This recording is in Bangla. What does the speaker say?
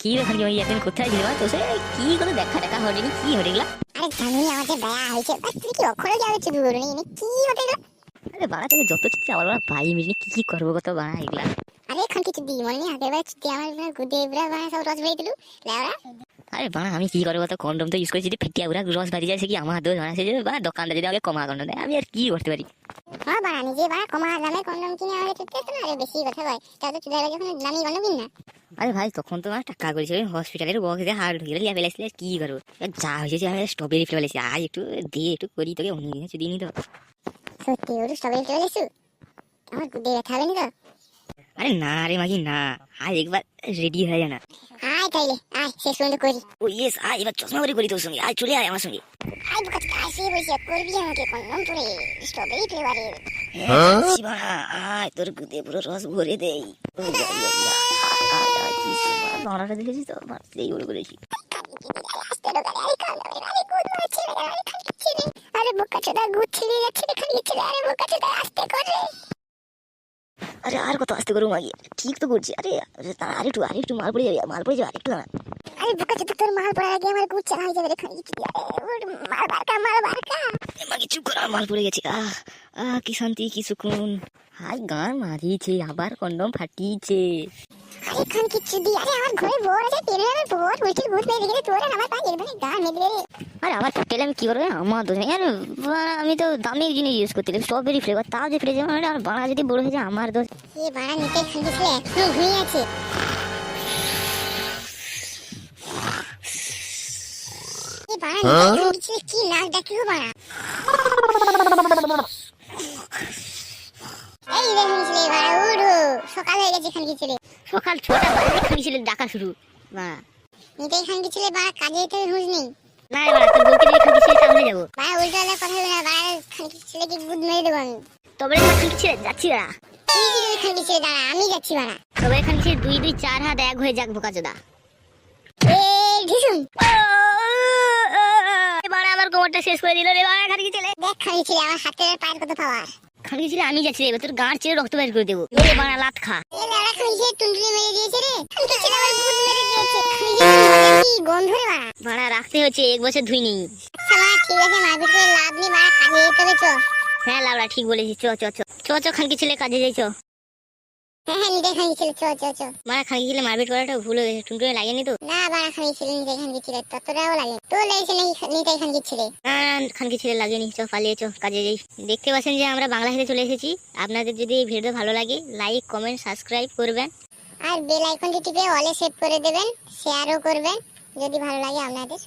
কি এখন কি এখন কোথায় ছিল তো সে কি করে দেখা টাকা হয়নি কি হয়ে গেল? আরে জানি আমাদের বেয়া হয়েছে বাস তুই কি অক্ষরে যাবে চুরি করে নি কি হতে গেল? আরে বাড়া থেকে যত চিঠি আমার বাড়া পাই মিনি কি করবো কত বাড়া এগুলা। আরে এখন কিছু দি মনে নেই আগের বার চুটি আমার গুদে এবরা বানা সব রস ভরে দিলু লেওরা। আরে বাড়া আমি কি করবো তো কন্ডম তো ইউজ করেছি যদি ফেটিয়া উড়া রস বাড়ি যায় সে কি আমার দোষ বাড়া সে বাড়া দোকানটা যদি আমাকে কমা কন্ডম দেয় আমি আর কি করতে পারি? হ্যাঁ বানা নিজে বানা কমা দামে কন্ডম কিনে আমাকে চুটতে না আরে বেশি কথা কয় তা তো চুদাইবা যখন দামি কন্ডম কিন না। আরে ভাই তখন তো আমার টাকা করেছিল হসপিটালের বক্সে হার্ট ঢুকে লিয়া ফেলেছিল কি করবো যা হয়েছে আমি স্ট্রবেরি ফেলেছি আজ একটু দিয়ে একটু করি তোকে অন্য দিন দিনই তো। সত্যি ওর স্ট্রবেরি ফেলে দিছু আমার গুদে ব্যথা হবে নি তো? আরে না রে মাগি না আজ একবার রেডি হয়ে যায় না। আয় তাইলে আয় শেষ পর্যন্ত করি। ও ইয়েস আয় এবার চশমা করে করি তোর সঙ্গে আয় চলে আয় আমার সঙ্গে। আয় বুকা আয় সে বসে করবি আমাকে কন্ডম পরে স্ট্রবেরি ফ্লেভারের। আয় তোর গুদে পুরো রস ভরে দেই। বাংলাটা দেখেছিস তো এই বলে করেছি। আরে বোকা চোদা গুছিয়ে যাচ্ছে খালি ছেলে আরে বোকা চোদা আস্তে করে। আরে আর কত আস্তে করবো মাগি ঠিক তো করছি আরে আরেকটু মাল পড়ে যাবে আরেকটু দাঁড়া। আরে বোকা চোদা তোর মাল পড়ার আগে আমার গুচ্ছা হয়ে যাবে রে খালি মাল বারকা। মাগি চুপ কর মাল পড়ে গেছে কি শান্তি কি সুকুন। হাই গান মারিয়েছে আবার কন্ডম ফাটিয়েছে। আরে খান কিচ্ছু দি আরে আমার ঘরে বর আছে তেরে আমার বর উল্টি ভূত মেরে দেখে তোর আমার পা এর মানে গান মেরে রে। আরে আমার হোটেলে আমি কি করবো আমার দোষ নেই আরে আমি তো দামি জিনিস ইউজ করতে স্ট্রবেরি ফ্লেভার তাও যে ফ্লেভার মানে আর বাড়া যদি বড় হয়ে যায় আমার দোষ। এ বাড়া নিতে খাইছে এখনো ঘুমিয়ে আছে। এ বাড়া নিতে খাইছে কি নাক ডাকিও বাড়া। এই রে খাইছে বাড়া উড়ো সকাল হয়ে গেছে খান কিছে রে। সকাল 6টা বাজে খাইছিল ডাকা শুরু বা নিতে খান কিছে বাড়া কাজে তো হুঁশ নেই। না রে বাড়া তোর বউকে দিয়ে খাইছিল সামনে যাবো বাড়া উল্টো উল্টো কথা বলে না বাড়া খান কিছে কি গুদ মেরে দেব আমি। তবে খাইছিল যাচ্ছি বাড়া তুই কি খান কিছে দাঁড়া আমি যাচ্ছি বাড়া। তবে খাইছিল 2 2 4 হাত এক হয়ে যাক বোকাচোদা। এ ঢিসুম বাড়া আমার কোমরটা শেষ করে দিল রে বাড়া খাইছিল দেখ খান কিছে আমার হাতের পায়ের কত পাওয়ার। খাইছিল আমি যাচ্ছি রে তোর গাঁট চেয়ে রক্ত বের করে দেবো ওরে বাড়া লাত খা। এ লেড়া খাইছে টুনটুনি মেরে দিয়েছে রে খান কিছে আমার গুদ মেরে দিয়েছে খাইছে কি গন্ধ রে বাড়া। বাড়া রাখতে হচ্ছে 1 বছর ধুই নেই। শালা ঠিক আছে মারপিট করে লাভ নেই বাড়া কাজে যেতে হবে চ। হ্যাঁ লাউড়া ঠিক বলেছিস চ খানকি ছেলে কাজে যাইছ। হ্যাঁ হ্যাঁ নিতে খান কিছে চ। বাড়া খানকি ছেলে মারপিট করাটা ভুল হয়ে গেছে টুনটুনি লাগেনি তো? না বাড়া খান কিছে নিতে খান কিছে ততটাও লাগে তো লেগেছে নাকি নিতে খান কিছে রে। খানকি ছেলে লাগেনি চ পালিয়ে চ কাজে যাই। দেখতে পাচ্ছেন যে আমরা বাংলা হিসেবে চলে এসেছি। আপনাদের যদি এই ভিডিও ভালো লাগে লাইক কমেন্ট সাবস্ক্রাইব করবেন আর বেল আইকনটি টিপে অলে সেভ করে দেবেন শেয়ারও করবেন যদি ভালো লাগে আপনাদের।